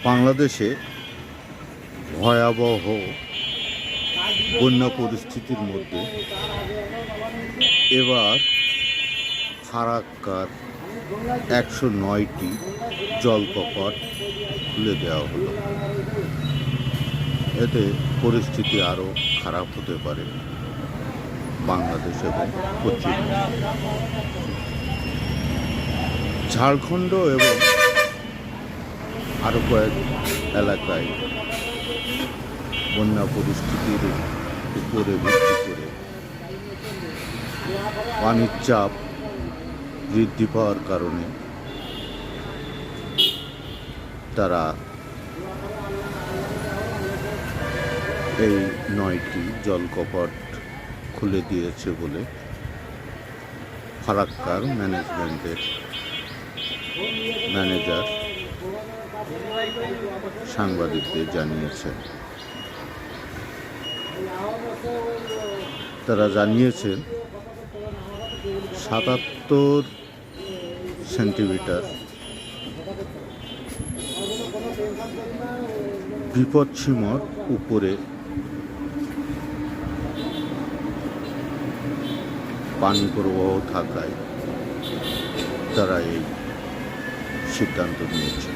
বাংলাদেশে ভয়াবহ বন্যা পরিস্থিতির মধ্যে এবার ফারাক্কার 109টি জলকপাট খুলে দেওয়া হলো। এতে পরিস্থিতি আরও খারাপ হতে পারে বাংলাদেশ এবং পশ্চিমবঙ্গ, ঝাড়খণ্ড এবং আরও কয়েক এলাকায় বন্যা পরিস্থিতির উপরে ভিত্তি করে পানির চাপ বৃদ্ধি পাওয়ার কারণে তারা এই 9টি জলকপাট খুলে দিয়েছে বলে ফারাক্কার ম্যানেজমেন্টের ম্যানেজার সাংবাদিকদের জানিয়েছেন। তারা জানিয়েছেন 77 সেন্টিমিটার বিপদসীমার উপরে পানি প্রবাহ থাকায় তারা এই সিদ্ধান্ত নিয়েছে।